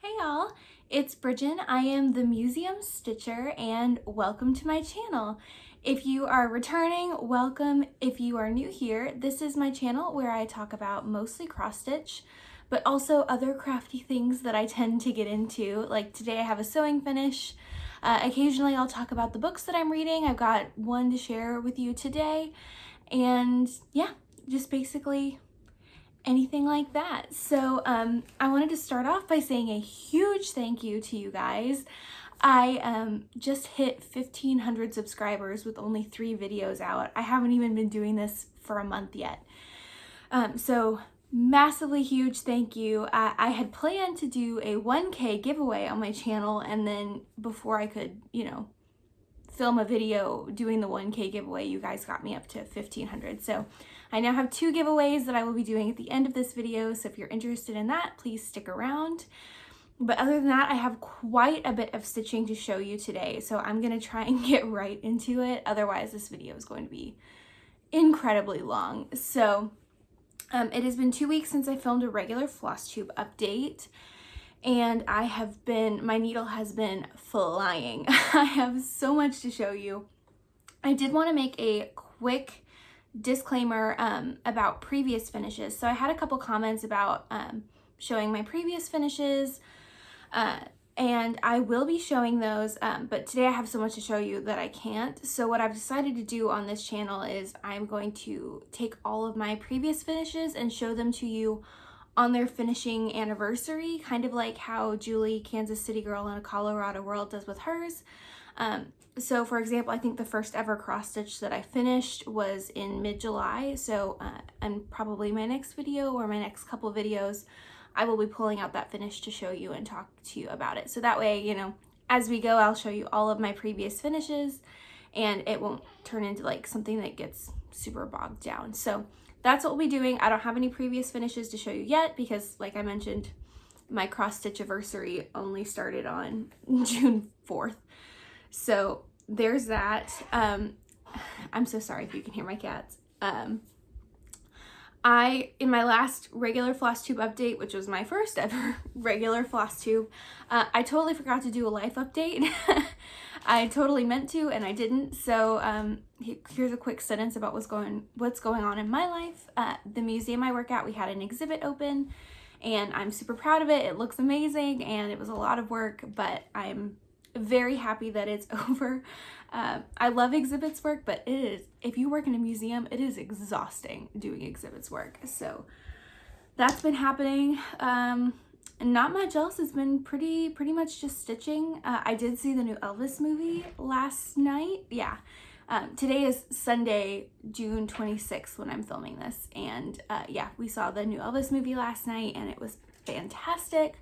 Hey y'all, it's Bridget. I am the Museum Stitcher and welcome to my channel. If you are returning, welcome. If you are new here, this is my channel where I talk about mostly cross stitch, but also other crafty things that I tend to get into. Like today I have a sewing finish. Occasionally I'll talk about the books that I'm reading. I've got one to share with you today. And yeah, just basically anything like that. So I wanted to start off by saying a huge thank you to you guys. I just hit 1,500 subscribers with only 3 videos out. I haven't even been doing this for a month yet. So massively huge thank you. I had planned to do a 1K giveaway on my channel, and then before I could, film a video doing the 1K giveaway, you guys got me up to 1,500. So I now have 2 giveaways that I will be doing at the end of this video. So if you're interested in that, please stick around. But other than that, I have quite a bit of stitching to show you today. So I'm gonna try and get right into it. Otherwise this video is going to be incredibly long. So it has been 2 weeks since I filmed a regular Flosstube update. And my needle has been flying. I have so much to show you. I did want to make a quick disclaimer about previous finishes. So I had a couple comments about showing my previous finishes, and I will be showing those, but today I have so much to show you that I can't. So what I've decided to do on this channel is I'm going to take all of my previous finishes and show them to you on their finishing anniversary, kind of like how Julie, Kansas City Girl in a Colorado World does with hers. So for example, I think the first ever cross stitch that I finished was in mid-July. So and probably my next video or my next couple videos, I will be pulling out that finish to show you and talk to you about it. So that way, as we go, I'll show you all of my previous finishes and it won't turn into like something that gets super bogged down. So that's what we'll be doing. I don't have any previous finishes to show you yet because, like I mentioned, my cross stitch anniversary only started on June 4th. So there's that. I'm so sorry if you can hear my cats. In my last regular Flosstube update, which was my first ever regular Flosstube, I totally forgot to do a life update. I totally meant to and I didn't. So here's a quick sentence about what's going on in my life. The museum I work at, we had an exhibit open and I'm super proud of it. It looks amazing and it was a lot of work, but I'm very happy that it's over. I love exhibits work, but if you work in a museum, it is exhausting doing exhibits work. So that's been happening. Not much else. Has been pretty much just stitching. I did see the new Elvis movie last night. Yeah. Today is Sunday, June 26th when I'm filming this. And yeah, we saw the new Elvis movie last night and it was fantastic.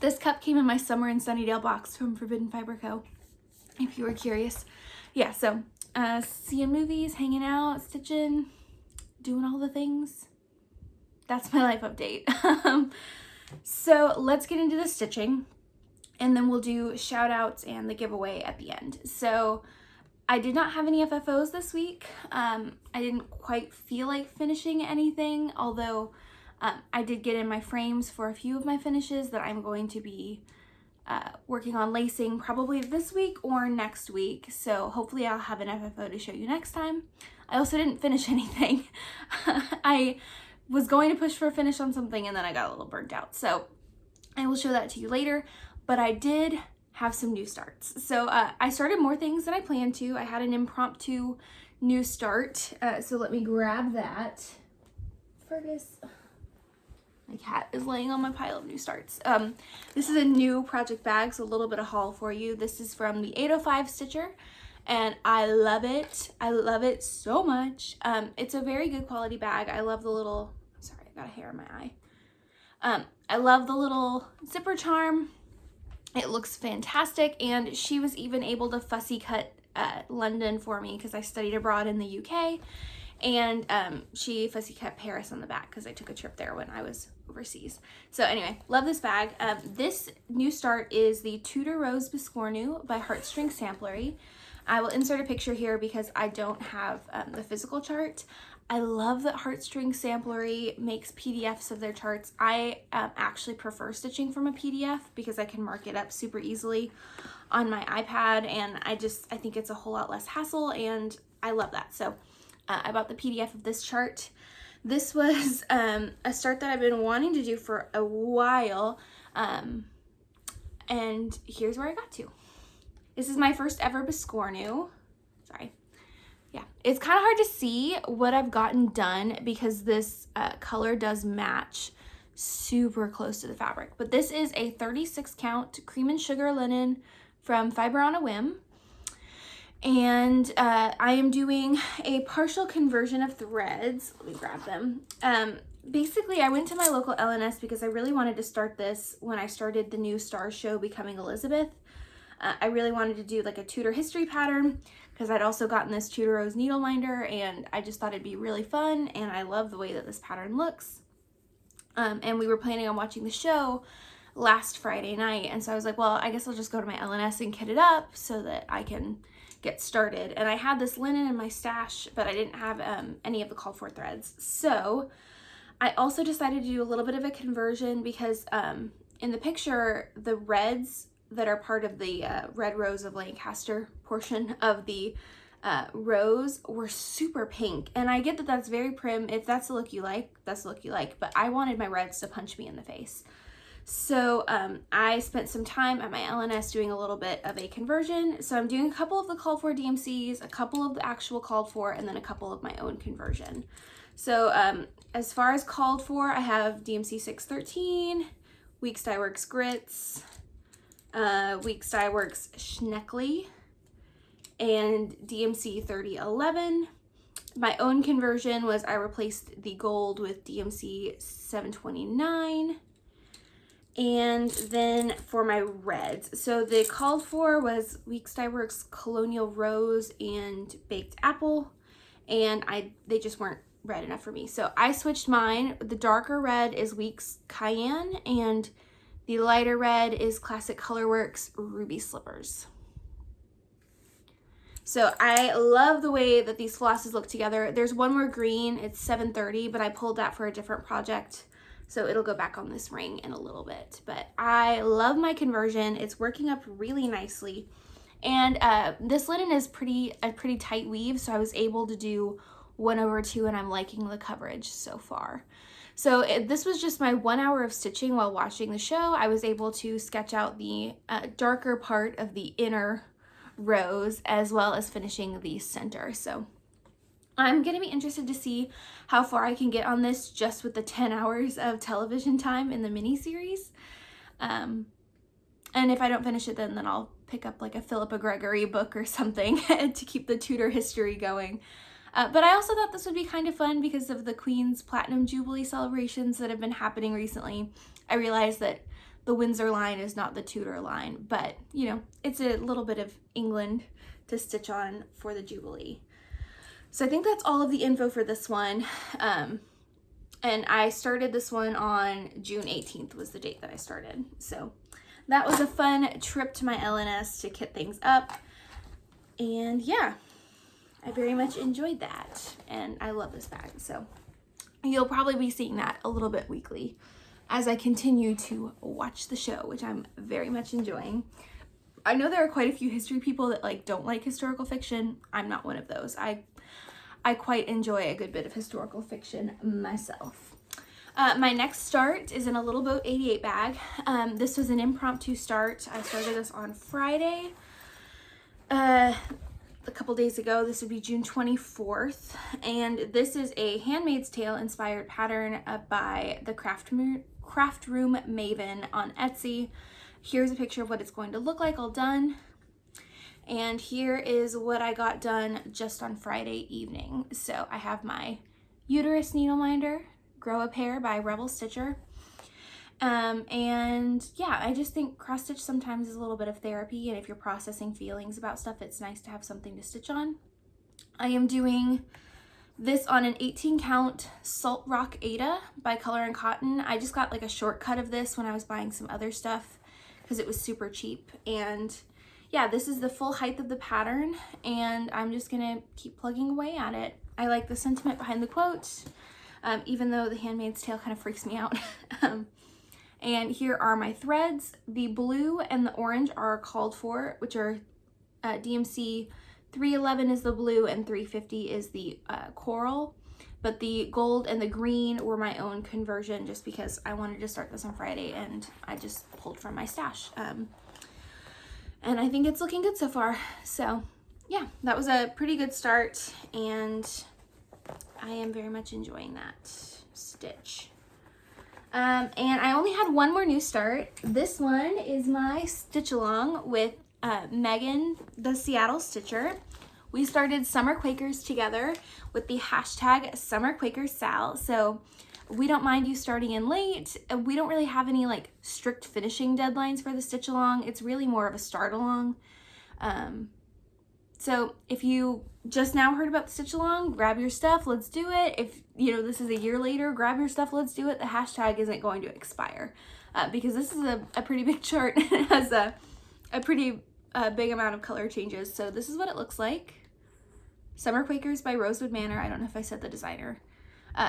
This cup came in my Summer in Sunnydale box from Forbidden Fiber Co. If you were curious. Yeah, so seeing movies, hanging out, stitching, doing all the things. That's my life update. So let's get into the stitching and then we'll do shout outs and the giveaway at the end. So I did not have any FFOs this week. I didn't quite feel like finishing anything, although I did get in my frames for a few of my finishes that I'm going to be working on lacing probably this week or next week. So hopefully I'll have an FFO to show you next time. I also didn't finish anything. I was going to push for a finish on something and then I got a little burnt out. So I will show that to you later, but I did have some new starts. So I started more things than I planned to. I had an impromptu new start. So let me grab that. Fergus. My cat is laying on my pile of new starts. This is a new project bag, so a little bit of haul for you. This is from the 805 Stitcher, and I love it. I love it so much. It's a very good quality bag. I love the little, sorry, I got a hair in my eye. I love the little zipper charm. It looks fantastic, and she was even able to fussy cut London for me because I studied abroad in the UK. And she fussy cut Paris on the back because I took a trip there when I was overseas. So anyway, love this bag. This new start is the Tudor Rose Biscornu by Heartstring Samplery. I will insert a picture here because I don't have the physical chart. I love that Heartstring Samplery makes PDFs of their charts. I actually prefer stitching from a PDF because I can mark it up super easily on my iPad, and I think it's a whole lot less hassle, and I love that. So I bought the PDF of this chart. This was a start that I've been wanting to do for a while, and here's where I got to. This is my first ever Biscornu. Sorry. Yeah, it's kind of hard to see what I've gotten done because this color does match super close to the fabric. But this is a 36 count cream and sugar linen from Fiber on a Whim. And I am doing a partial conversion of threads. Let me grab them. Basically, I went to my local LNS because I really wanted to start this when I started the new Star show, Becoming Elizabeth. I really wanted to do like a Tudor history pattern because I'd also gotten this Tudor Rose needle minder, and I just thought it'd be really fun, and I love the way that this pattern looks. And we were planning on watching the show last Friday night, and so I was like, well, I guess I'll just go to my LNS and kit it up so that I can get started. And I had this linen in my stash, but I didn't have any of the called for threads. So I also decided to do a little bit of a conversion because in the picture, the reds that are part of the Red Rose of Lancaster portion of the rose were super pink. And I get that that's very prim. If that's the look you like, that's the look you like. But I wanted my reds to punch me in the face. So I spent some time at my LNS doing a little bit of a conversion. So I'm doing a couple of the called for DMCs, a couple of the actual called for, and then a couple of my own conversion. So as far as called for, I have DMC 613, Weeks Dye Works Grits, Weeks Dye Works Schneckley, and DMC 3011. My own conversion was I replaced the gold with DMC 729. And then for my reds, so the called for was Weeks Dye Works Colonial Rose and Baked Apple, and they just weren't red enough for me. So I switched mine. The darker red is Weeks Cayenne, and the lighter red is Classic Colorworks Ruby Slippers. So I love the way that these flosses look together. There's one more green, it's 730, but I pulled that for a different project. So it'll go back on this ring in a little bit. But I love my conversion. It's working up really nicely. And this linen is a pretty tight weave, so I was able to do 1/2, and I'm liking the coverage so far. So this was just my 1 hour of stitching while watching the show. I was able to sketch out the darker part of the inner rose as well as finishing the center. So I'm going to be interested to see how far I can get on this just with the 10 hours of television time in the mini-series. And if I don't finish it then I'll pick up like a Philippa Gregory book or something to keep the Tudor history going. But I also thought this would be kind of fun because of the Queen's Platinum Jubilee celebrations that have been happening recently. I realized that the Windsor line is not the Tudor line, but you know, it's a little bit of England to stitch on for the Jubilee. So I think that's all of the info for this one. And I started this one on June 18th was the date that I started. So that was a fun trip to my LNS to kit things up. And yeah, I very much enjoyed that. And I love this bag. So you'll probably be seeing that a little bit weekly as I continue to watch the show, which I'm very much enjoying. I know there are quite a few history people that like don't like historical fiction. I'm not one of those. I quite enjoy a good bit of historical fiction myself. My next start is in a Little Boat 88 bag. This was an impromptu start. I started this on Friday. A couple days ago. This would be June 24th. And this is a Handmaid's Tale inspired pattern by the Craft Room Maven on Etsy. Here's a picture of what it's going to look like all done. And here is what I got done just on Friday evening. So I have my uterus needle minder, Grow a Pair by Rebel Stitcher. And yeah, I just think cross stitch sometimes is a little bit of therapy, and if you're processing feelings about stuff, it's nice to have something to stitch on. I am doing this on an 18 count Salt Rock Ada by Color and Cotton. I just got like a shortcut of this when I was buying some other stuff because it was super cheap. And yeah, this is the full height of the pattern, and I'm just gonna keep plugging away at it. I like the sentiment behind the quote, even though the Handmaid's Tale kind of freaks me out. And here are my threads. The blue and the orange are called for, which are DMC 311 is the blue and 350 is the coral. But the gold and the green were my own conversion just because I wanted to start this on Friday and I just pulled from my stash. And I think it's looking good so far. So yeah, that was a pretty good start and I am very much enjoying that stitch. And I only had one more new start. This one is my stitch along with Megan, the Seattle Stitcher. We started Summer Quakers together with the hashtag Summer Quakers Sal. So we don't mind you starting in late. We don't really have any like strict finishing deadlines for the stitch along. It's really more of a start along. So if you just now heard about the stitch along, grab your stuff, let's do it. If you know this is a year later, grab your stuff, let's do it. The hashtag isn't going to expire because this is a pretty big chart. It has a pretty big amount of color changes. So this is what it looks like. Summer Quakers by Rosewood Manor. I don't know if I said the designer.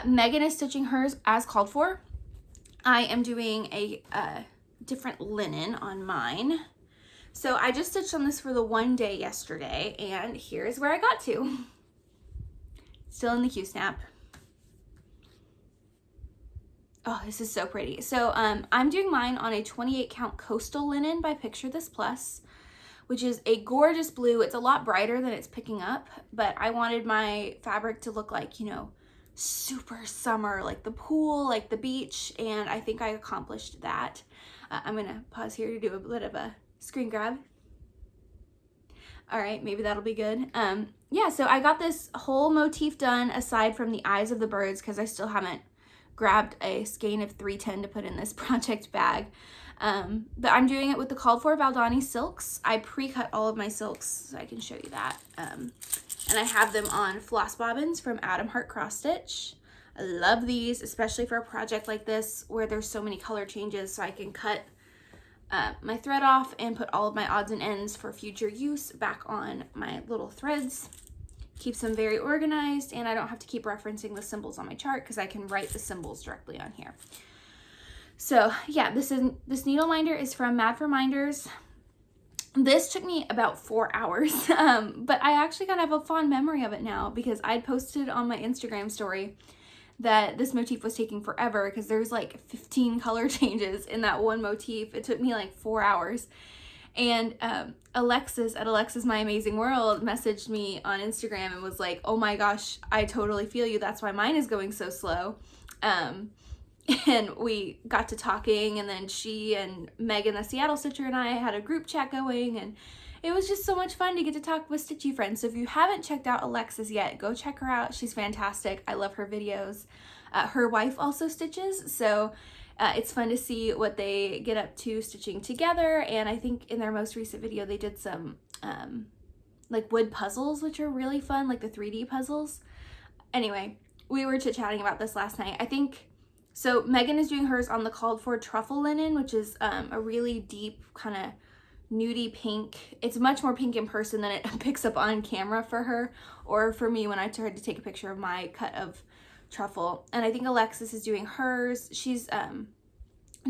Megan is stitching hers as called for. I am doing a different linen on mine. So I just stitched on this for the one day yesterday, and here's where I got to. Still in the Q-snap. Oh, this is so pretty. So I'm doing mine on a 28 count coastal linen by Picture This Plus, which is a gorgeous blue. It's a lot brighter than it's picking up, but I wanted my fabric to look like, you know, super summer, like the pool, like the beach, and I think I accomplished that. I'm gonna pause here to do a bit of a screen grab. All right, maybe that'll be good. Yeah, so I got this whole motif done aside from the eyes of the birds because I still haven't grabbed a skein of 310 to put in this project bag. But I'm doing it with the called for Valdani silks. I pre-cut all of my silks so I can show you that. And I have them on floss bobbins from Adam Hart Cross Stitch. I love these, especially for a project like this where there's so many color changes, so I can cut my thread off and put all of my odds and ends for future use back on my little threads. Keeps them very organized, and I don't have to keep referencing the symbols on my chart because I can write the symbols directly on here. So yeah, this needle minder is from Mad for Minders. This took me about 4 hours, but I actually kind of have a fond memory of it now because I'd posted on my Instagram story that this motif was taking forever because there's like 15 color changes in that one motif. It took me like 4 hours. And Alexis at Alexis My Amazing World messaged me on Instagram and was like, oh my gosh, I totally feel you. That's why mine is going so slow. And we got to talking, and then she and Megan, the Seattle Stitcher, and I had a group chat going, and it was just so much fun to get to talk with stitchy friends. So if you haven't checked out Alexis yet, go check her out. She's fantastic. I love her videos. Her wife also stitches, so it's fun to see what they get up to stitching together. And I think in their most recent video, they did some like wood puzzles, which are really fun, like the 3D puzzles. Anyway, we were chit-chatting about this last night. I think, so Megan is doing hers on the called for truffle linen, which is a really deep kind of nudie pink. It's much more pink in person than it picks up on camera for her, or for me when I tried to take a picture of my cut of truffle. And I think Alexis is doing hers. She's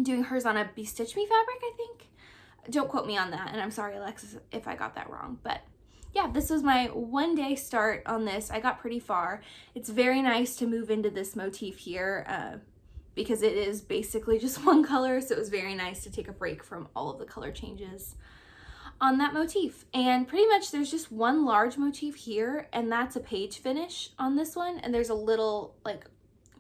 doing hers on a Be Stitch Me fabric, I think. Don't quote me on that, and I'm sorry, Alexis, if I got that wrong. But yeah, this was my one day start on this. I got pretty far. It's very nice to move into this motif here because it is basically just one color, so it was very nice to take a break from all of the color changes on that motif. And pretty much there's just one large motif here, and that's a page finish on this one, and there's a little like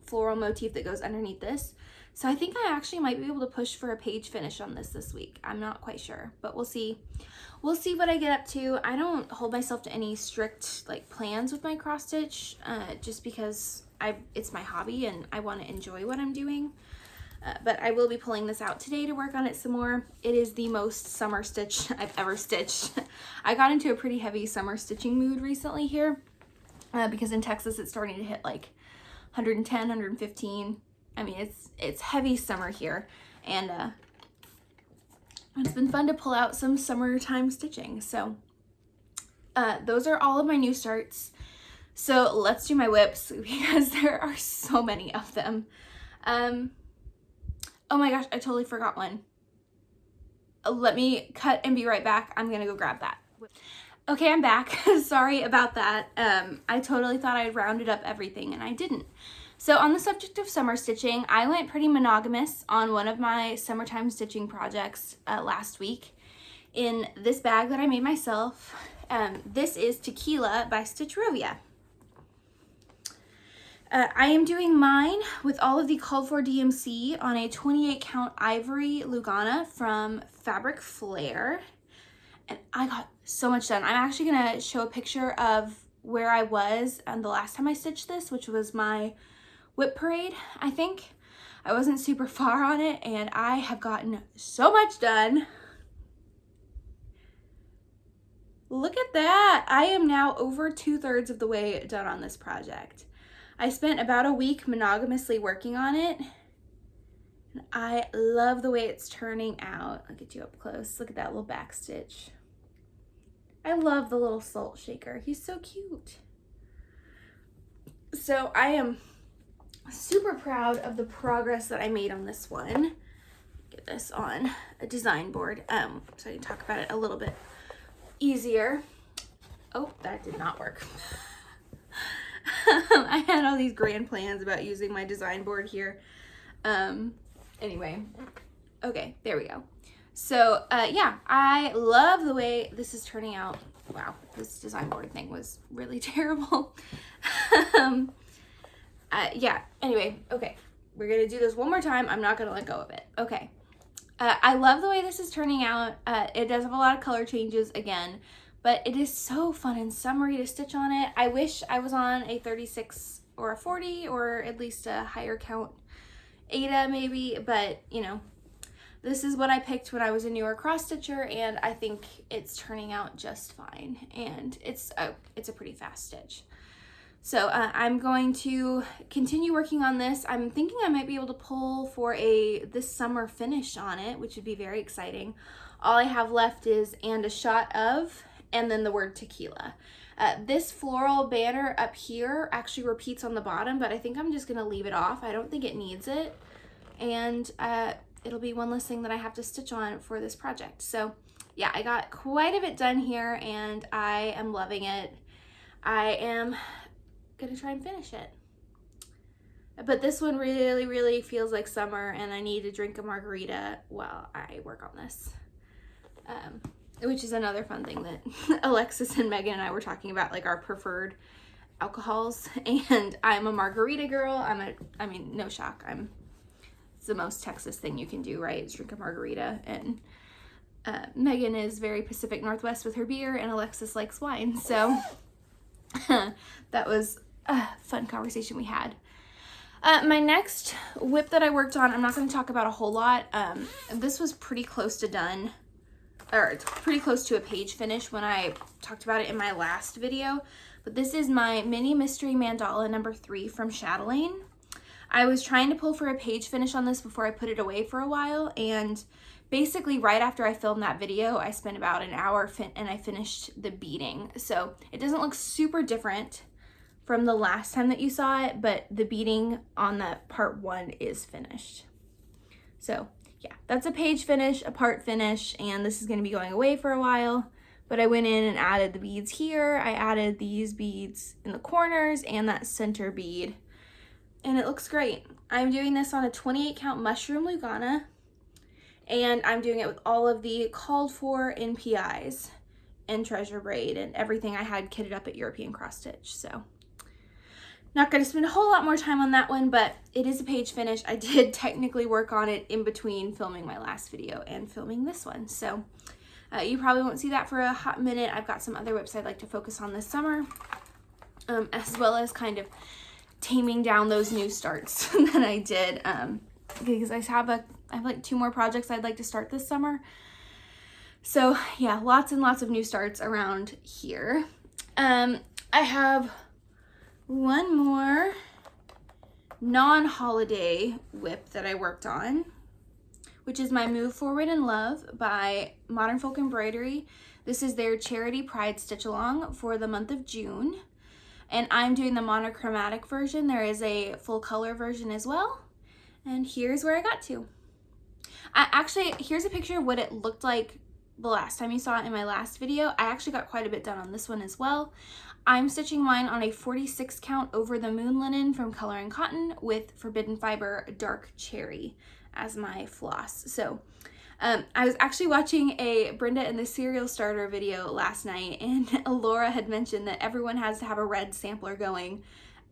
floral motif that goes underneath this. So I think I actually might be able to push for a page finish on this week. I'm not quite sure, but we'll see. We'll see what I get up to. I don't hold myself to any strict like plans with my cross stitch, just because it's my hobby and I want to enjoy what I'm doing. But I will be pulling this out today to work on it some more. It is the most summer stitch I've ever stitched. I got into a pretty heavy summer stitching mood recently here because in Texas it's starting to hit like 110, 115. I mean, it's heavy summer here, and It's been fun to pull out some summertime stitching. So those are all of my new starts. So let's do my WIPs because there are so many of them. Oh my gosh, I totally forgot one. Let me cut and be right back. I'm gonna go grab that. Okay, I'm back. Sorry about that. I totally thought I'd rounded up everything and I didn't. So on the subject of summer stitching, I went pretty monogamous on one of my summertime stitching projects last week in this bag that I made myself. This is Tequila by Stitchrovia. I am doing mine with all of the called for DMC on a 28 count ivory Lugana from Fabric Flair. And I got so much done. I'm actually gonna show a picture of where I was the last time I stitched this, which was my WIP parade, I think. I wasn't super far on it and I have gotten so much done. Look at that. I am now over 2/3 of the way done on this project. I spent about a week monogamously working on it. And I love the way it's turning out. I'll get you up close. Look at that little back stitch. I love the little salt shaker. He's so cute. So I am super proud of the progress that I made on this one. Get this on a design board so I can talk about it a little bit easier. Oh, that did not work. I had all these grand plans about using my design board here. Anyway, okay, there we go. So yeah, I love the way this is turning out. Wow, this design board thing was really terrible. Yeah, anyway, okay, we're gonna do this one more time. I'm not gonna let go of it. Okay, I love the way this is turning out. It does have a lot of color changes again, but it is so fun and summery to stitch on it. I wish I was on a 36 or a 40 or at least a higher count Ada maybe, but you know, this is what I picked when I was a newer cross stitcher and I think it's turning out just fine and it's a pretty fast stitch. So I'm going to continue working on this. I'm thinking I might be able to pull for this summer finish on it, which would be very exciting. All I have left is "and a shot of" and then the word tequila. This floral banner up here actually repeats on the bottom, but I think I'm just gonna leave it off. I don't think it needs it. And it'll be one less thing that I have to stitch on for this project. So yeah, I got quite a bit done here and I am loving it. I am gonna try and finish it. But this one really, really feels like summer and I need to drink a margarita while I work on this. Which is another fun thing that Alexis and Megan and I were talking about, like our preferred alcohols. And I'm a margarita girl. I mean, no shock. It's the most Texas thing you can do, right? Is drink a margarita. And Megan is very Pacific Northwest with her beer and Alexis likes wine. So that was a fun conversation we had. My next WIP that I worked on, I'm not going to talk about a whole lot. This was pretty close to done. Or it's pretty close to a page finish when I talked about it in my last video. But this is my mini mystery mandala number 3 from Chatelaine. I was trying to pull for a page finish on this before I put it away for a while, and basically right after I filmed that video I spent about an hour and I finished the beading. So it doesn't look super different from the last time that you saw it, but the beading on that part 1 is finished. So yeah, that's a page finish, a part finish, and this is going to be going away for a while. But I went in and added the beads here. I added these beads in the corners and that center bead, and it looks great. I'm doing this on a 28 count mushroom Lugana, and I'm doing it with all of the called for NPIs and treasure braid and everything I had kitted up at European Cross Stitch. So not going to spend a whole lot more time on that one, but it is a page finish. I did technically work on it in between filming my last video and filming this one. So you probably won't see that for a hot minute. I've got some other WIPs I'd like to focus on this summer, as well as kind of taming down those new starts that I did, because I have like 2 more projects I'd like to start this summer. So yeah, lots and lots of new starts around here. I have one more non-holiday WIP that I worked on, which is my Move Forward in Love by Modern Folk Embroidery. This is their Charity Pride Stitch Along for the month of June. And I'm doing the monochromatic version. There is a full color version as well. And here's where I got to. Here's a picture of what it looked like the last time you saw it in my last video. I actually got quite a bit done on this one as well. I'm stitching mine on a 46 count over the moon linen from Color and Cotton with Forbidden Fiber Dark Cherry as my floss. So I was actually watching a Brenda and the Cereal Starter video last night, and Laura had mentioned that everyone has to have a red sampler going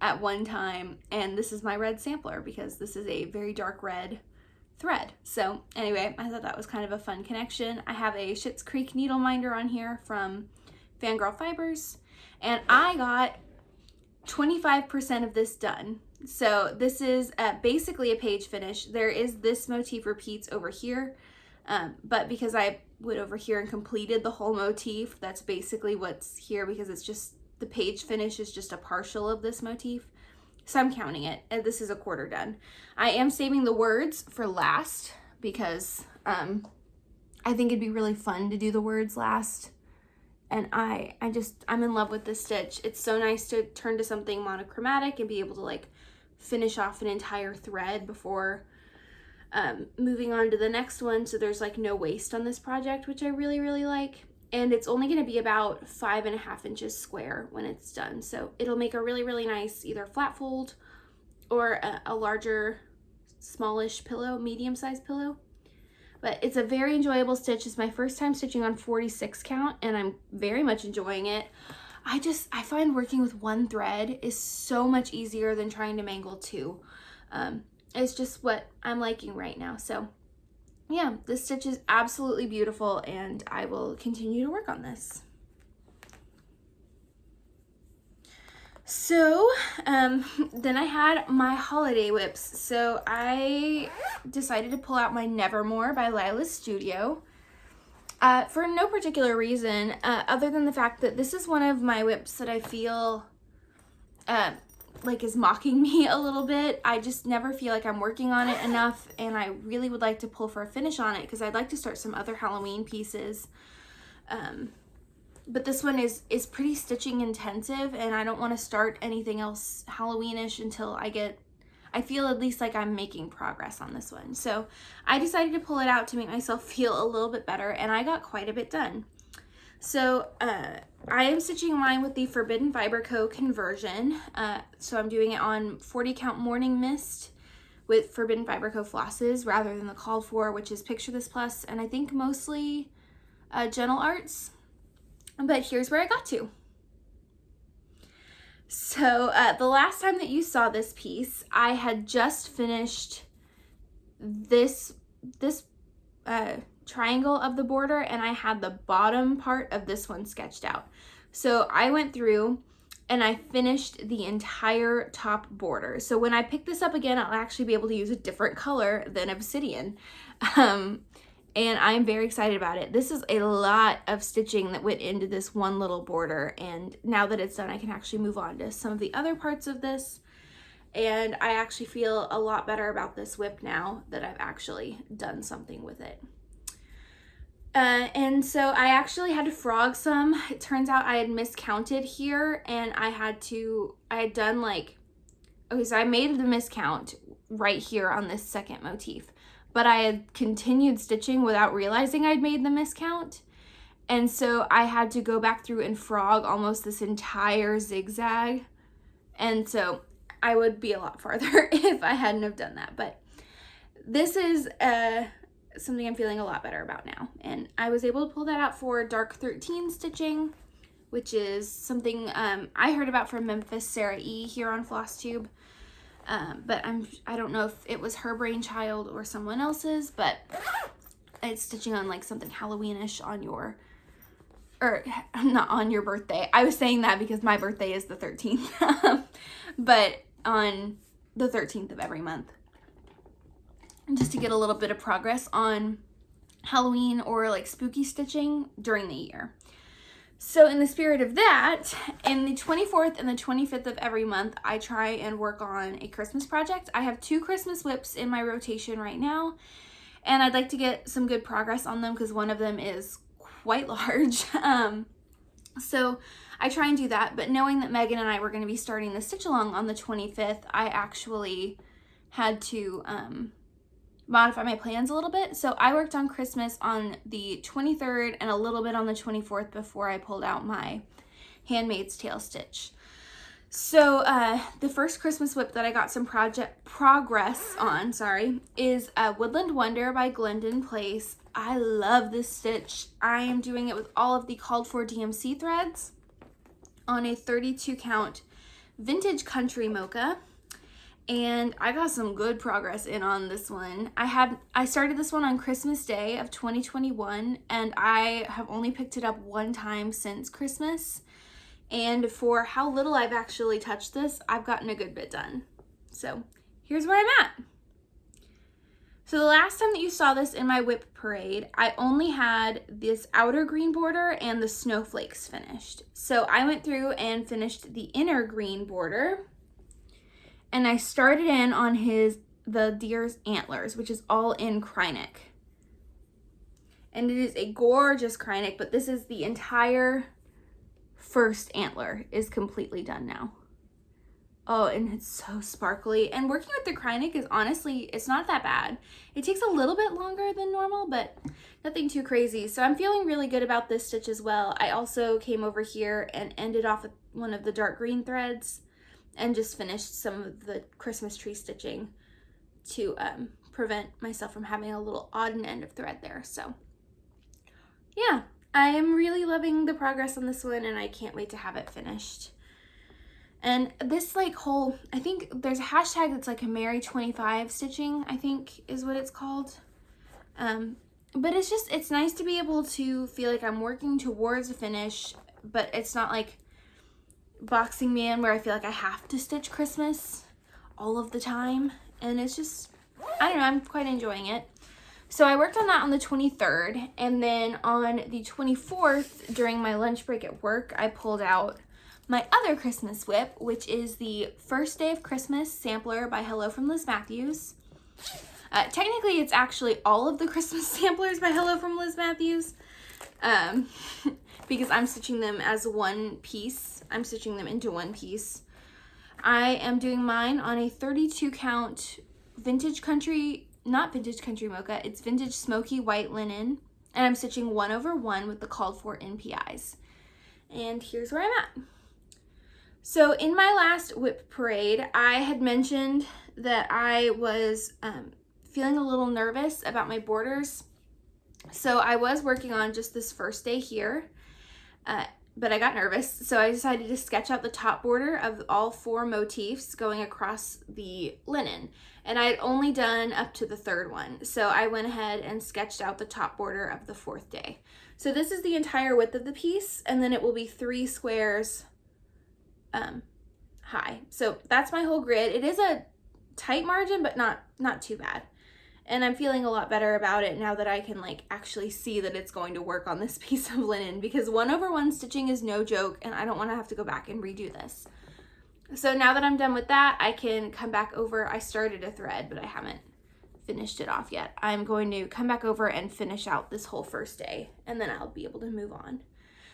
at one time, and this is my red sampler because this is a very dark red thread. So anyway, I thought that was kind of a fun connection. I have a Schitt's Creek needle minder on here from Fangirl Fibers, and I got 25% of this done. So this is basically a page finish. There is this motif repeats over here, but because I went over here and completed the whole motif, that's basically what's here, because it's just the page finish is just a partial of this motif. So I'm counting it, and this is a quarter done. I am saving the words for last because I think it'd be really fun to do the words last. And I'm in love with this stitch. It's so nice to turn to something monochromatic and be able to like finish off an entire thread before moving on to the next one. So there's like no waste on this project, which I really, really like. And it's only going to be about 5.5 inches square when it's done. So it'll make a really, really nice either flat fold or a larger, smallish pillow, medium-sized pillow. But it's a very enjoyable stitch. It's my first time stitching on 46 count, and I'm very much enjoying it. I find working with one thread is so much easier than trying to mangle two. It's just what I'm liking right now. So yeah, this stitch is absolutely beautiful, and I will continue to work on this. So then I had my holiday WIPS. So I decided to pull out my Nevermore by Lila's Studio for no particular reason other than the fact that this is one of my WIPS that I feel like is mocking me a little bit. I just never feel like I'm working on it enough, and I really would like to pull for a finish on it because I'd like to start some other Halloween pieces. But this one is pretty stitching intensive, and I don't want to start anything else Halloweenish until I feel at least like I'm making progress on this one. So I decided to pull it out to make myself feel a little bit better, and I got quite a bit done. So I am stitching mine with the Forbidden Fiber Co. conversion. So I'm doing it on 40 count Morning Mist with Forbidden Fiber Co. flosses rather than the called for, which is Picture This Plus, and I think mostly Gentle Arts. But here's where I got to. So the last time that you saw this piece, I had just finished this triangle of the border, and I had the bottom part of this one sketched out. So I went through and I finished the entire top border. So when I pick this up again, I'll actually be able to use a different color than obsidian. And I'm very excited about it. This is a lot of stitching that went into this one little border, and now that it's done, I can actually move on to some of the other parts of this, and I actually feel a lot better about this WIP now that I've actually done something with it. And so I actually had to frog some. It turns out I had miscounted here, and I had done like, okay, so I made the miscount right here on this second motif, but I had continued stitching without realizing I'd made the miscount. And so I had to go back through and frog almost this entire zigzag. And so I would be a lot farther if I hadn't have done that. But this is something I'm feeling a lot better about now. And I was able to pull that out for Dark 13 stitching, which is something I heard about from Memphis Sarah E. here on Flosstube. But I don't know if it was her brainchild or someone else's, but it's stitching on like something Halloweenish on your, or not on your birthday. I was saying that because my birthday is the 13th, but on the 13th of every month, just to get a little bit of progress on Halloween or like spooky stitching during the year. So in the spirit of that, in the 24th and the 25th of every month, I try and work on a Christmas project. I have 2 Christmas WIPs in my rotation right now, and I'd like to get some good progress on them because one of them is quite large. So I try and do that, but knowing that Megan and I were going to be starting the stitch along on the 25th, I actually had to modify my plans a little bit. So I worked on Christmas on the 23rd and a little bit on the 24th before I pulled out my Handmaid's Tale stitch. So the first Christmas WIP that I got some progress on, is Woodland Wonder by Glendon Place. I love this stitch. I am doing it with all of the called for DMC threads on a 32 count vintage country mocha. And I got some good progress in on this one. I started this one on Christmas Day of 2021, and I have only picked it up one time since Christmas. And for how little I've actually touched this, I've gotten a good bit done. So here's where I'm at. So the last time that you saw this in my WIP parade, I only had this outer green border and the snowflakes finished. So I went through and finished the inner green border. And I started in on the deer's antlers, which is all in Krynic. And it is a gorgeous Krynic, but this is the entire first antler is completely done now. Oh, and it's so sparkly. And working with the Krynic is honestly, it's not that bad. It takes a little bit longer than normal, but nothing too crazy. So I'm feeling really good about this stitch as well. I also came over here and ended off with one of the dark green threads and just finished some of the Christmas tree stitching to prevent myself from having a little odd end of thread there. So yeah, I am really loving the progress on this one, and I can't wait to have it finished. And this I think there's a hashtag that's like a Merry 25 stitching, I think is what it's called. But it's nice to be able to feel like I'm working towards a finish, but it's not like Boxing Man where I feel like I have to stitch Christmas all of the time. And it's just, I don't know, I'm quite enjoying it. So I worked on that on the 23rd, and then on the 24th during my lunch break at work, I pulled out my other Christmas WIP, which is the First Day of Christmas sampler by Hello from Liz Mathews. Technically, it's actually all of the Christmas samplers by Hello from Liz Mathews, because I'm stitching them as one piece. I'm stitching them into one piece. I am doing mine on a 32 count vintage country, not vintage country mocha, it's vintage smoky white linen, and I'm stitching 1/1 with the called for NPIs. And here's where I'm at. So in my last WIP parade, I had mentioned that I was feeling a little nervous about my borders. So I was working on just this first day here, but I got nervous. So I decided to sketch out the top border of all 4 motifs going across the linen. And I had only done up to the 3rd one. So I went ahead and sketched out the top border of the 4th day. So this is the entire width of the piece, and then it will be 3 squares high. So that's my whole grid. It is a tight margin, but not too bad. And I'm feeling a lot better about it now that I can actually see that it's going to work on this piece of linen, because 1/1 stitching is no joke, and I don't want to have to go back and redo this. So now that I'm done with that, I can come back over. I started a thread, but I haven't finished it off yet. I'm going to come back over and finish out this whole first day, and then I'll be able to move on.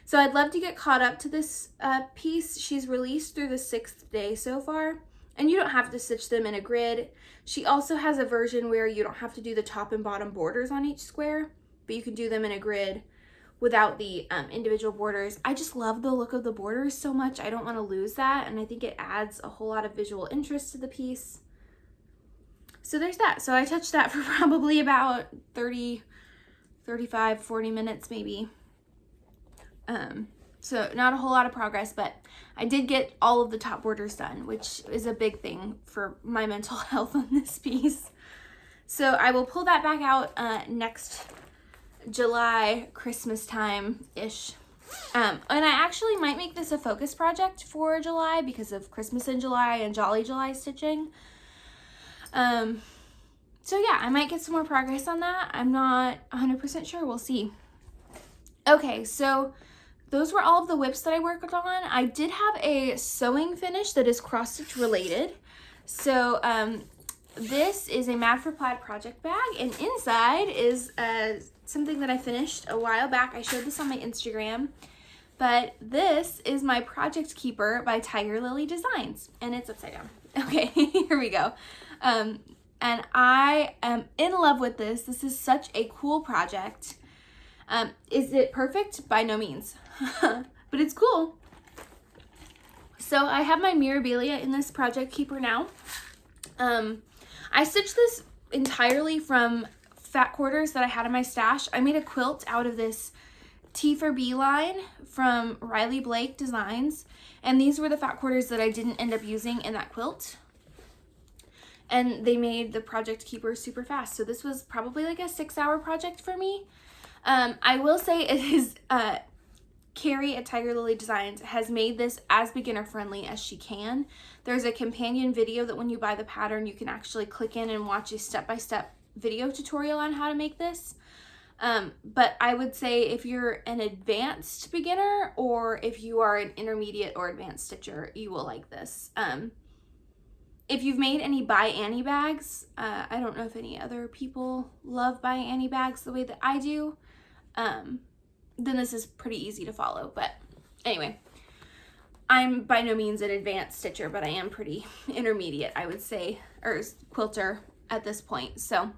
So I'd love to get caught up to this piece. She's released through the 6th day so far, and you don't have to stitch them in a grid. She also has a version where you don't have to do the top and bottom borders on each square, but you can do them in a grid without the individual borders. I just love the look of the borders so much. I don't want to lose that, and I think it adds a whole lot of visual interest to the piece. So there's that. So I touched that for probably about 30, 35, 40 minutes maybe. So not a whole lot of progress, but I did get all of the top borders done, which is a big thing for my mental health on this piece. So I will pull that back out next July, Christmas time-ish. And I actually might make this a focus project for July because of Christmas in July and Jolly July stitching. So yeah, I might get some more progress on that. I'm not 100% sure. We'll see. Okay, so those were all of the WIPs that I worked on. I did have a sewing finish that is cross-stitch related. So this is a Mad for Plaid project bag, and inside is something that I finished a while back. I showed this on my Instagram, but this is my project keeper by Tiger Lily Designs, and it's upside down. Okay, here we go. And I am in love with this. This is such a cool project. Is it perfect? By no means, but it's cool. So I have my memorabilia in this project keeper now. I stitched this entirely from fat quarters that I had in my stash. I made a quilt out of this T for B line from Riley Blake Designs, and these were the fat quarters that I didn't end up using in that quilt. And they made the project keeper super fast. So this was probably like a 6-hour project for me. I will say it is, Carrie at Tiger Lily Designs has made this as beginner friendly as she can. There's a companion video that when you buy the pattern, you can actually click in and watch a step-by-step video tutorial on how to make this. But I would say if you're an advanced beginner or if you are an intermediate or advanced stitcher, you will like this. If you've made any By Annie bags, I don't know if any other people love By Annie bags the way that I do, then this is pretty easy to follow. But anyway, I'm by no means an advanced stitcher, but I am pretty intermediate, I would say, or quilter at this point. So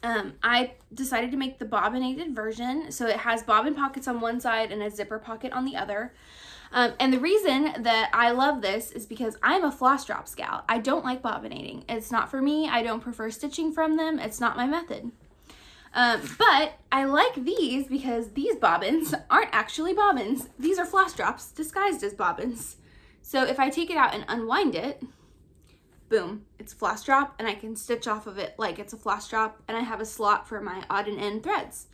I decided to make the bobbinated version. So it has bobbin pockets on one side and a zipper pocket on the other. And the reason that I love this is because I'm a floss drops gal. I don't like bobbinating. It's not for me. I don't prefer stitching from them. It's not my method. But I like these because these bobbins aren't actually bobbins. These are floss drops disguised as bobbins. So if I take it out and unwind it, boom, it's a floss drop, and I can stitch off of it like it's a floss drop, and I have a slot for my odd and end threads.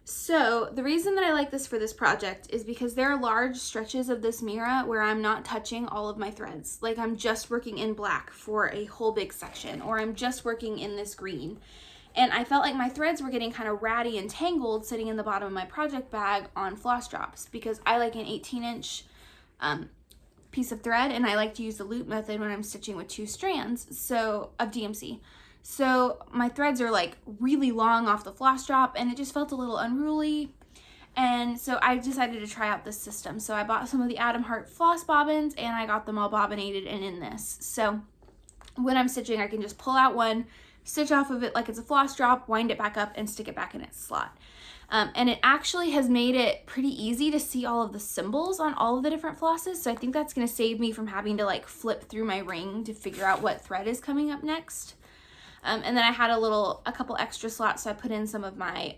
So the reason that I like this for this project is because there are large stretches of this mirror where I'm not touching all of my threads. Like I'm just working in black for a whole big section, or I'm just working in this green. And I felt like my threads were getting kind of ratty and tangled sitting in the bottom of my project bag on floss drops, because I like an 18-inch piece of thread, and I like to use the loop method when I'm stitching with 2 strands of DMC. So my threads are like really long off the floss drop, and it just felt a little unruly. And so I decided to try out this system. So I bought some of the Adam Hart floss bobbins, and I got them all bobbinated and in this. So when I'm stitching, I can just pull out one, stitch off of it like it's a floss drop, wind it back up, and stick it back in its slot. And it actually has made it pretty easy to see all of the symbols on all of the different flosses. So I think that's going to save me from having to like flip through my ring to figure out what thread is coming up next. And then I had a couple extra slots, so I put in some of my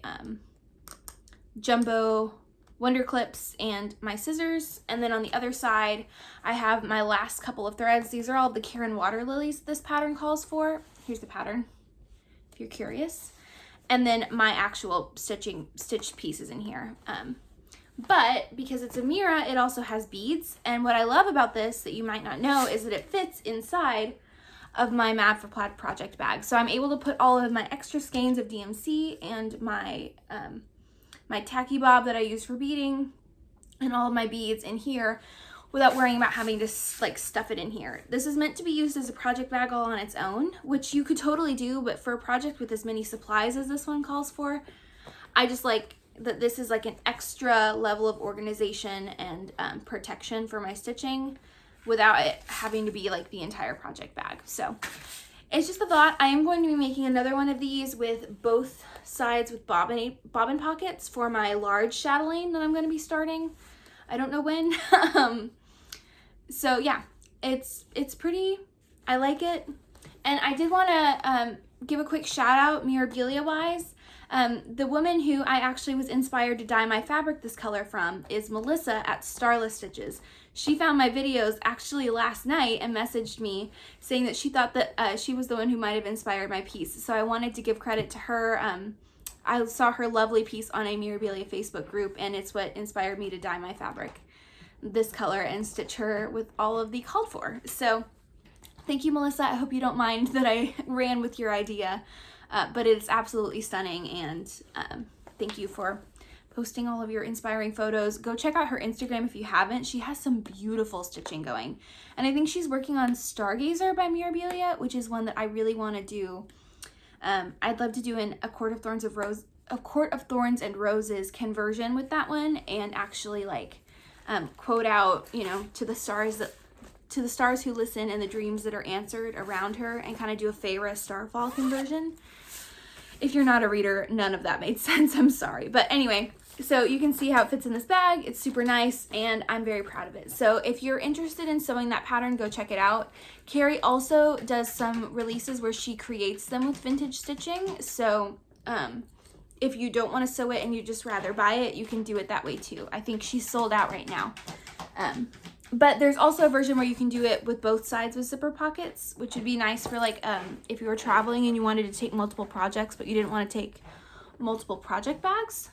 jumbo wonder clips and my scissors. And then on the other side, I have my last couple of threads. These are all the Karen water lilies this pattern calls for. Here's the pattern, if you're curious. And then my actual stitched pieces in here. But because it's a mirror, it also has beads. And what I love about this that you might not know is that it fits inside of my Mad for Plaid project bag. So I'm able to put all of my extra skeins of DMC and my my tacky bob that I use for beading and all of my beads in here without worrying about having to like stuff it in here. This is meant to be used as a project bag all on its own, which you could totally do, but for a project with as many supplies as this one calls for, I just like that this is like an extra level of organization and protection for my stitching without it having to be like the entire project bag. So it's just a thought. I am going to be making another one of these with both sides with bobbin pockets for my large chatelaine that I'm going to be starting. I don't know when. So yeah, it's pretty, I like it. And I did want to give a quick shout out memorabilia wise. The woman who I actually was inspired to dye my fabric this color from is Melissa at Starless Stitches. She found my videos actually last night and messaged me saying that she thought that she was the one who might have inspired my piece. So I wanted to give credit to her. I saw her lovely piece on a memorabilia Facebook group, and it's what inspired me to dye my fabric this color and stitch her with all of the called for. So thank you, Melissa. I hope you don't mind that I ran with your idea, but it's absolutely stunning, and thank you for posting all of your inspiring photos. Go check out her Instagram if you haven't. She has some beautiful stitching going. And I think she's working on Stargazer by Mirabilia, which is one that I really want to do. I'd love to do a Court of Thorns and Roses conversion with that one, and actually like quote out, you know, to the stars who listen and the dreams that are answered around her, and kind of do a Feyre Starfall conversion. If you're not a reader, none of that made sense. I'm sorry. But anyway, so you can see how it fits in this bag. It's super nice, and I'm very proud of it. So if you're interested in sewing that pattern, go check it out. Carrie also does some releases where she creates them with vintage stitching. So if you don't want to sew it and you just rather buy it, you can do it that way too. I think she's sold out right now. But there's also a version where you can do it with both sides with zipper pockets, which would be nice for like if you were traveling and you wanted to take multiple projects, but you didn't want to take multiple project bags.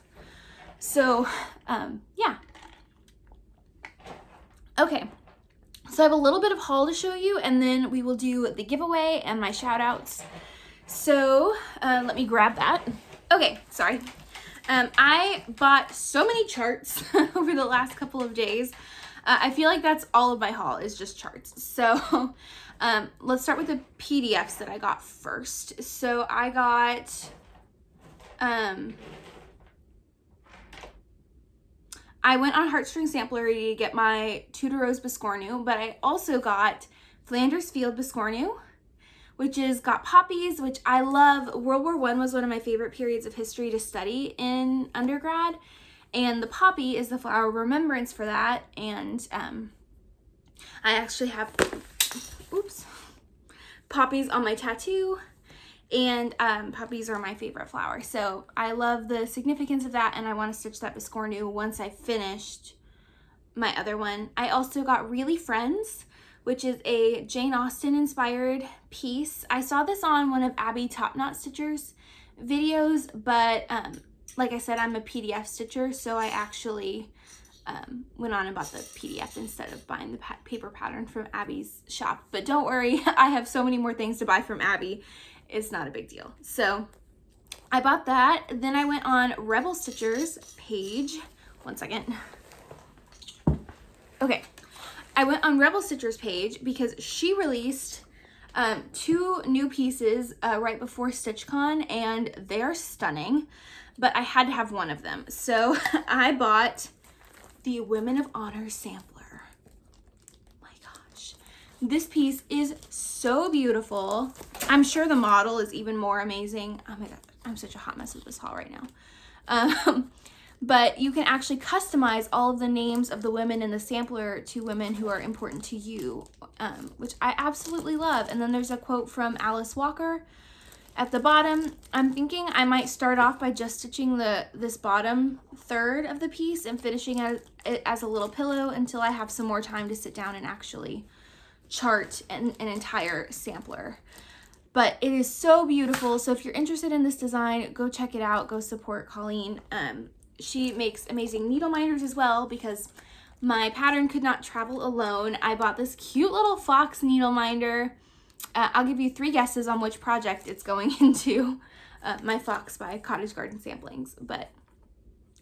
So yeah. Okay, so I have a little bit of haul to show you, and then we will do the giveaway and my shout outs. So let me grab that. Okay, sorry. I bought so many charts over the last couple of days. I feel like that's all of my haul is just charts. So let's start with the PDFs that I got first. So I got, I went on Heartstring Samplery to get my Tudor Rose Biscornu, but I also got Flanders Field Biscornu, which is got poppies, which I love. World War I was one of my favorite periods of history to study in undergrad. And the poppy is the flower of remembrance for that. And I actually have, poppies on my tattoo. And poppies are my favorite flower. So I love the significance of that. And I want to stitch that Biscornu once I finished my other one. I also got Really Friends, which is a Jane Austen inspired piece. I saw this on one of Abby Top Knot Stitcher's videos, but like I said, I'm a PDF stitcher, so I actually went on and bought the PDF instead of buying the paper pattern from Abby's shop. But don't worry, I have so many more things to buy from Abby. It's not a big deal. So I bought that. Then I went on Rebel Stitcher's page. One second. Okay. I went on Rebel Stitcher's page because she released 2 new pieces right before StitchCon, and they are stunning. But I had to have one of them. So I bought the Women of Honor sampler. My gosh. This piece is so beautiful. I'm sure the model is even more amazing. Oh my God, I'm such a hot mess with this haul right now. But you can actually customize all of the names of the women in the sampler to women who are important to you, which I absolutely love. And then there's a quote from Alice Walker at the bottom. I'm thinking I might start off by just stitching this bottom third of the piece and finishing it as a little pillow until I have some more time to sit down and actually chart an entire sampler. But it is so beautiful. So if you're interested in this design, go check it out. Go support Colleen. She makes amazing needle minders as well, because my pattern could not travel alone. I bought this cute little fox needle minder. I'll give you 3 guesses on which project it's going into. My Fox by Cottage Garden Samplings. But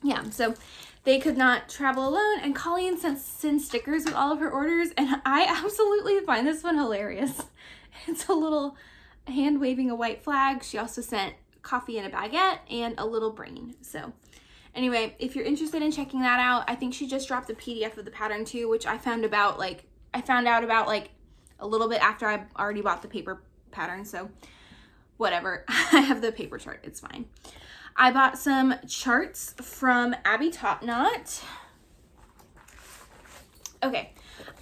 yeah, so they could not travel alone, and Colleen sends stickers with all of her orders, and I absolutely find this one hilarious. It's a little hand waving a white flag. She also sent coffee in a baguette and a little brain. So anyway, if you're interested in checking that out, I think she just dropped a PDF of the pattern too, which I found out about like a little bit after I already bought the paper pattern. So whatever, I have the paper chart, it's fine. I bought some charts from Abby Top Knot. Okay,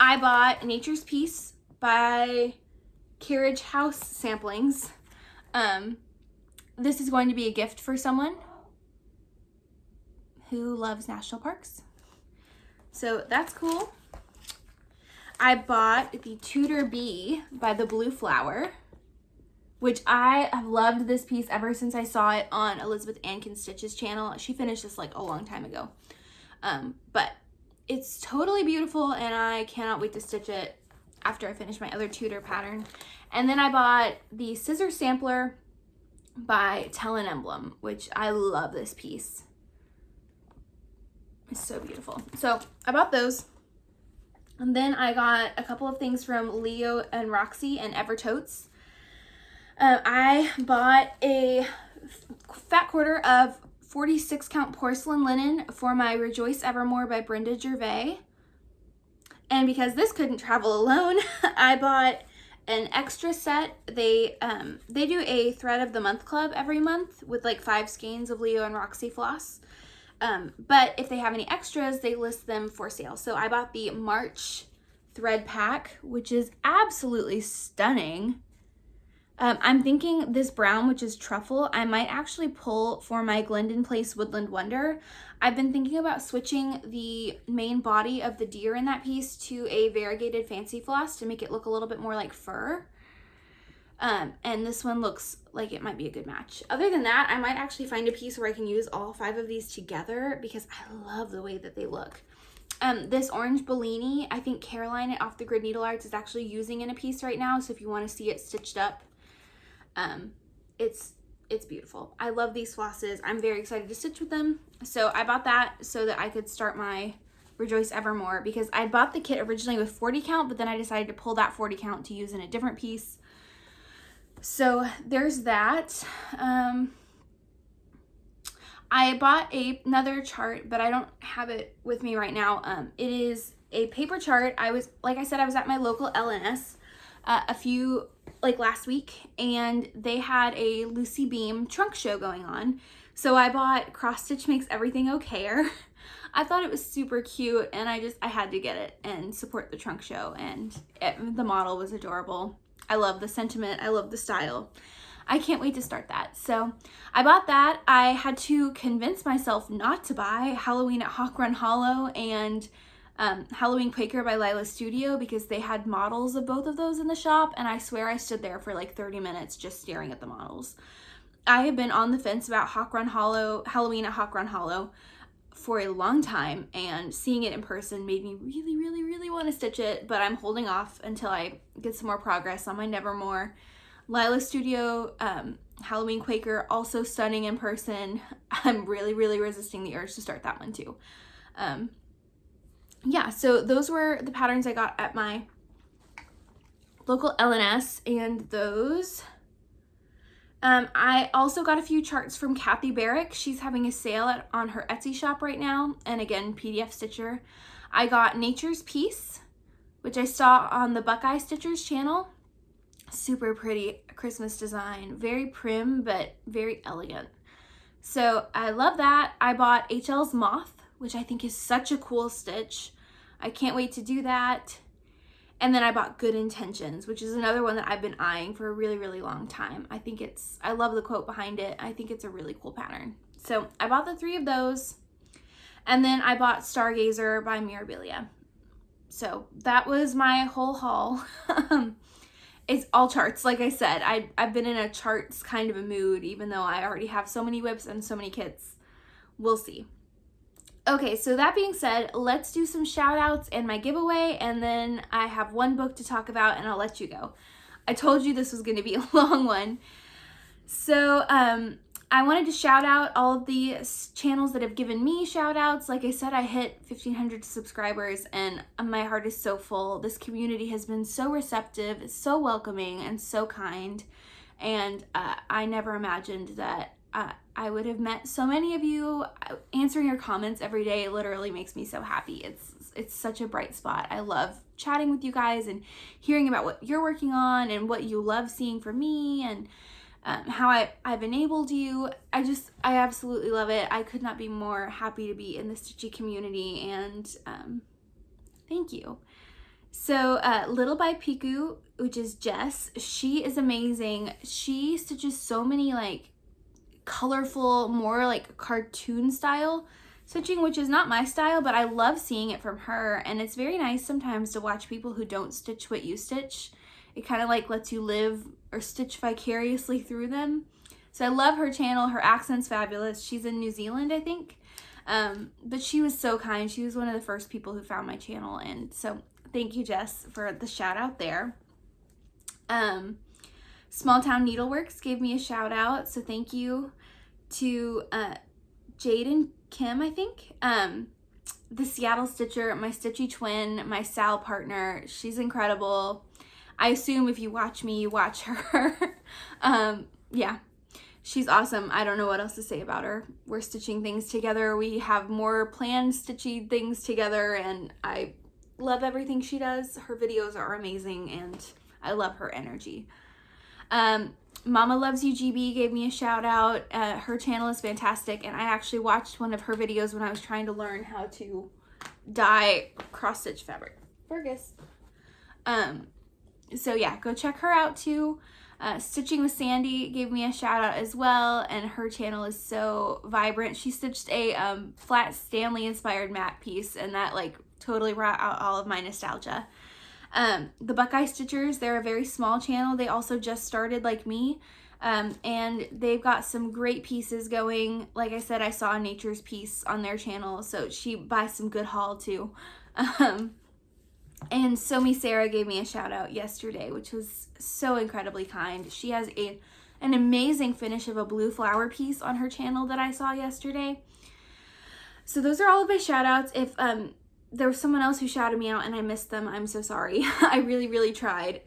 I bought Nature's Peace by Carriage House Samplings. This is going to be a gift for someone who loves national parks. So that's cool. I bought the Tudor Bee by the Blue Flower, which I have loved this piece ever since I saw it on Elizabeth Ankin Stitches channel. She finished this like a long time ago. But it's totally beautiful, and I cannot wait to stitch it after I finish my other Tudor pattern. And then I bought the Scissor Sampler by Tell an Emblem, which I love this piece. It's so beautiful. So I bought those. And then I got a couple of things from Leo and Roxy and Evertotes. I bought a fat quarter of 46 count porcelain linen for my Rejoice Evermore by Brenda Gervais. And because this couldn't travel alone, I bought an extra set. They do a thread of the month club every month with like 5 skeins of Leo and Roxy floss. But if they have any extras, they list them for sale. So I bought the March thread pack, which is absolutely stunning. I'm thinking this brown, which is truffle, I might actually pull for my Glendon Place Woodland Wonder. I've been thinking about switching the main body of the deer in that piece to a variegated fancy floss to make it look a little bit more like fur. And this one looks like it might be a good match. Other than that, I might actually find a piece where I can use all 5 of these together because I love the way that they look. This orange Bellini, I think Caroline at Off the Grid Needle Arts is actually using in a piece right now. So if you want to see it stitched up, it's beautiful. I love these flosses. I'm very excited to stitch with them. So I bought that so that I could start my Rejoice Evermore because I bought the kit originally with 40 count, but then I decided to pull that 40 count to use in a different piece. So there's that. I bought another chart, but I don't have it with me right now. It is a paper chart. Like I said, I was at my local LNS last week, and they had a Lucy Beam trunk show going on. So I bought Cross Stitch Makes Everything Okayer. I thought it was super cute, and I had to get it and support the trunk show, and the model was adorable. I love the sentiment. I love the style. I can't wait to start that. So I bought that. I had to convince myself not to buy Halloween at Hawk Run Hollow and Halloween Quaker by Lila Studio because they had models of both of those in the shop, and I swear I stood there for like 30 minutes just staring at the models. I have been on the fence about Halloween at Hawk Run Hollow for a long time, and seeing it in person made me really, really, really want to stitch it, but I'm holding off until I get some more progress on my Nevermore. Lila Studio, Halloween Quaker, also stunning in person. I'm really, really resisting the urge to start that one too. Yeah, so those were the patterns I got at my local LNS, and those. I also got a few charts from Kathy Barrick. She's having a sale on her Etsy shop right now, and again, PDF Stitcher. I got Nature's Piece, which I saw on the Buckeye Stitchers channel. Super pretty Christmas design, very prim but very elegant. So I love that. I bought HL's Moth, which I think is such a cool stitch. I can't wait to do that. And then I bought Good Intentions, which is another one that I've been eyeing for a really, really long time. I love the quote behind it. I think it's a really cool pattern. So I bought the 3 of those. And then I bought Stargazer by Mirabilia. So that was my whole haul. It's all charts, like I said. I've been in a charts kind of a mood, even though I already have so many WIPs and so many kits. We'll see. Okay, so that being said, let's do some shout outs and my giveaway, and then I have one book to talk about and I'll let you go. I told you this was going to be a long one. So I wanted to shout out all of the channels that have given me shout outs. Like I said, I hit 1,500 subscribers and my heart is so full. This community has been so receptive, so welcoming, and so kind. And I never imagined that I would have met so many of you. Answering your comments every day literally makes me so happy. It's such a bright spot. I love chatting with you guys and hearing about what you're working on and what you love seeing from me, and how I've enabled you. I absolutely love it. I could not be more happy to be in the Stitchy community, and thank you. So Little by Piku, which is Jess, she is amazing. She stitches so many like colorful, more like cartoon style stitching, which is not my style, but I love seeing it from her. And it's very nice sometimes to watch people who don't stitch what you stitch. It kind of like lets you live or stitch vicariously through them. So I love her channel. Her accent's fabulous. She's in New Zealand, I think. But she was so kind. She was one of the first people who found my channel. And so thank you, Jess, for the shout out there. Small Town Needleworks gave me a shout out. So thank you to Jade and Kim, I think. the Seattle Stitcher, my Stitchy twin, my Sal partner. She's incredible. I assume if you watch me, you watch her. Yeah, she's awesome. I don't know what else to say about her. We're stitching things together. We have more planned stitchy things together, and I love everything she does. Her videos are amazing, and I love her energy. Mama Loves You GB gave me a shout out. Her channel is fantastic, and I actually watched one of her videos when I was trying to learn how to dye cross stitch fabric. Fergus. So yeah, go check her out too. Stitching with Sandy gave me a shout out as well, and her channel is so vibrant. She stitched a flat Stanley inspired mat piece, and that like totally brought out all of my nostalgia. The Buckeye Stitchers, they're a very small channel. They also just started like me, and they've got some great pieces going. Like I said, I saw a Nature's piece on their channel, so she buys some good haul too. And Somi Sarah gave me a shout out yesterday, which was so incredibly kind. She has an amazing finish of a blue flower piece on her channel that I saw yesterday. So those are all of my shout outs. If there was someone else who shouted me out and I missed them, I'm so sorry. I really tried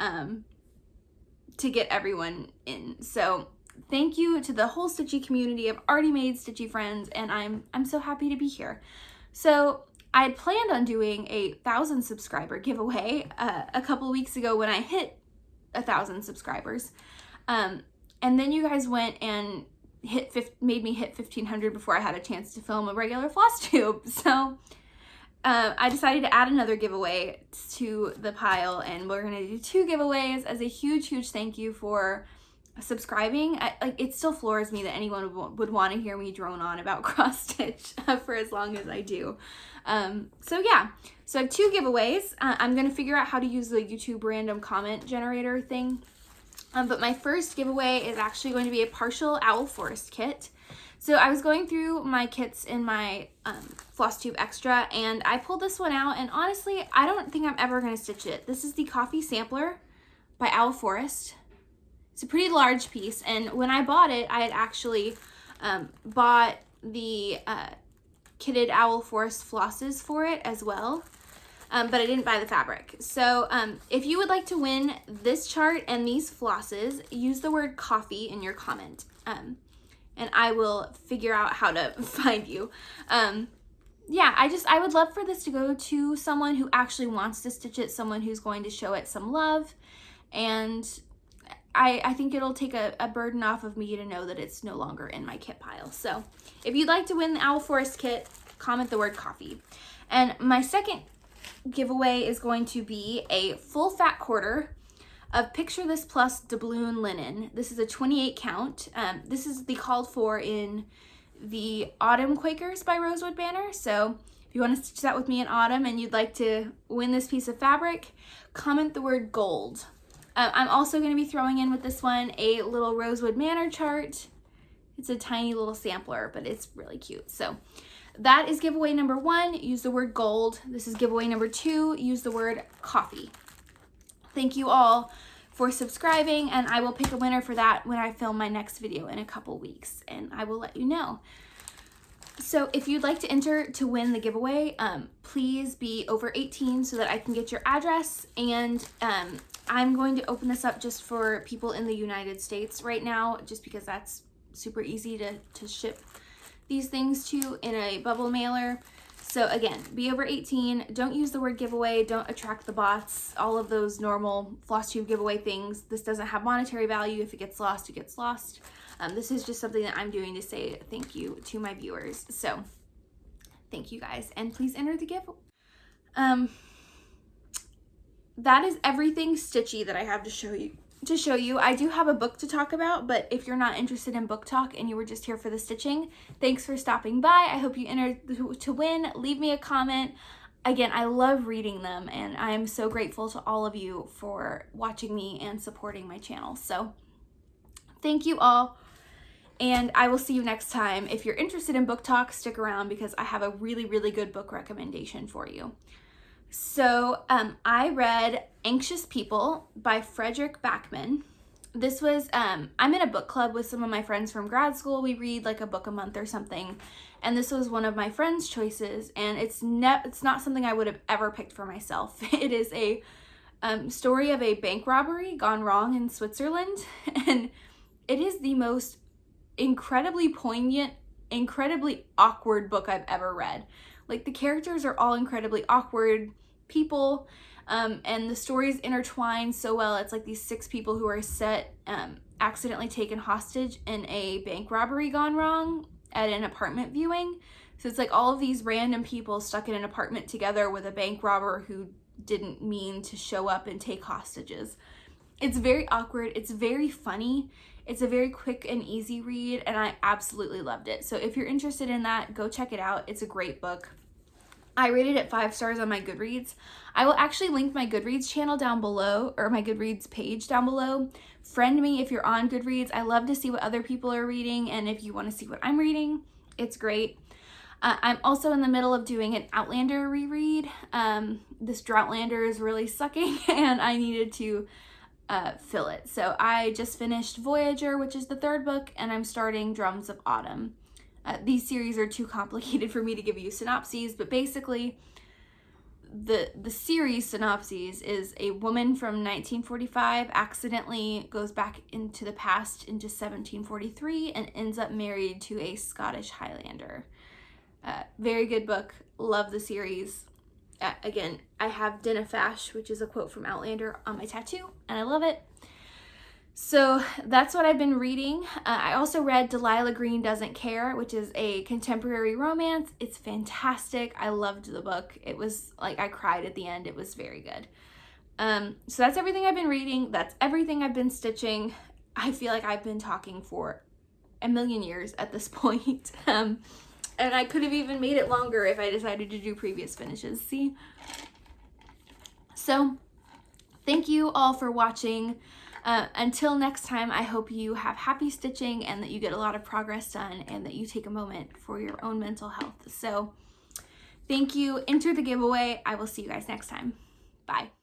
to get everyone in. So thank you to the whole Stitchy community. I've already made Stitchy friends, and I'm so happy to be here. So I had planned on doing a 1,000 subscriber giveaway a couple weeks ago when I hit 1,000 subscribers. And then you guys went and made me hit 1,500 before I had a chance to film a regular Flosstube. So I decided to add another giveaway to the pile, and we're gonna do 2 giveaways as a huge thank you for subscribing. It still floors me that anyone would want to hear me drone on about cross stitch for as long as I do. So yeah, so I have 2 giveaways. I'm gonna figure out how to use the YouTube random comment generator thing. But my first giveaway is actually going to be a partial Owl Forest kit. So I was going through my kits in my Flosstube Extra, and I pulled this one out, and honestly, I don't think I'm ever going to stitch it. This is the Coffee Sampler by Owl Forest. It's a pretty large piece, and when I bought it, I had actually bought the kitted Owl Forest flosses for it as well, but I didn't buy the fabric. So if you would like to win this chart and these flosses, use the word coffee in your comment. And I will figure out how to find you. Yeah, I would love for this to go to someone who actually wants to stitch it, someone who's going to show it some love, and I think it'll take a burden off of me to know that it's no longer in my kit pile. So if you'd like to win the Owl Forest kit, comment the word coffee. And my second giveaway is going to be a full fat quarter of Picture This Plus doubloon linen. This is a 28 count. This is the called for in the Autumn Quakers by Rosewood banner. So if you want to stitch that with me in autumn and you'd like to win this piece of fabric, comment the word gold. I'm also going to be throwing in with this one a little Rosewood Manor chart. It's a tiny little sampler, but it's really cute. So that is giveaway number 1. Use the word gold. This is giveaway number 2. Use the word coffee. Thank you all for subscribing, and I will pick a winner for that when I film my next video in a couple weeks, and I will let you know. So if you'd like to enter to win the giveaway, please be over 18 so that I can get your address, and I'm going to open this up just for people in the United States right now, just because that's super easy to ship these things to in a bubble mailer. So again, be over 18, don't use the word giveaway, don't attract the bots, all of those normal Flosstube giveaway things. This doesn't have monetary value. If it gets lost, it gets lost. This is just something that I'm doing to say thank you to my viewers. So thank you guys, and please enter the giveaway. That is everything stitchy that I have to show you. I do have a book to talk about, but if you're not interested in book talk and you were just here for the stitching, thanks for stopping by. I hope you entered to win. Leave me a comment. Again, I love reading them, and I am so grateful to all of you for watching me and supporting my channel. So thank you all, and I will see you next time. If you're interested in book talk, stick around because I have a really good book recommendation for you. So I read Anxious People by Frederik Backman. This was, I'm in a book club with some of my friends from grad school. We read like a book a month or something. And this was one of my friends' choices. And it's not something I would have ever picked for myself. It is a story of a bank robbery gone wrong in Switzerland. And it is the most incredibly poignant, incredibly awkward book I've ever read. Like, the characters are all incredibly awkward people. And the stories intertwine so well. It's like these 6 people who are accidentally taken hostage in a bank robbery gone wrong at an apartment viewing. So it's like all of these random people stuck in an apartment together with a bank robber who didn't mean to show up and take hostages. It's very awkward. It's very funny. It's a very quick and easy read, and I absolutely loved it. So if you're interested in that, go check it out. It's a great book. I rated it 5 stars on my Goodreads. I will actually link my Goodreads channel down below, or my Goodreads page down below. Friend me if you're on Goodreads. I love to see what other people are reading, and if you want to see what I'm reading, it's great. I'm also in the middle of doing an Outlander reread. This Droughtlander is really sucking, and I needed to fill it. So I just finished Voyager, which is the 3rd book, and I'm starting Drums of Autumn. These series are too complicated for me to give you synopses, but basically the series synopses is a woman from 1945 accidentally goes back into the past into 1743 and ends up married to a Scottish Highlander. Very good book. Love the series. Again, I have Dinna Fash, which is a quote from Outlander, on my tattoo, and I love it. So that's what I've been reading. I also read Delilah Green Doesn't Care, which is a contemporary romance. It's fantastic. I loved the book. It was like, I cried at the end. It was very good. So that's everything I've been reading. That's everything I've been stitching. I feel like I've been talking for a million years at this point. And I could have even made it longer if I decided to do previous finishes. See? So thank you all for watching. Until next time, I hope you have happy stitching and that you get a lot of progress done and that you take a moment for your own mental health. So thank you. Enter the giveaway. I will see you guys next time. Bye.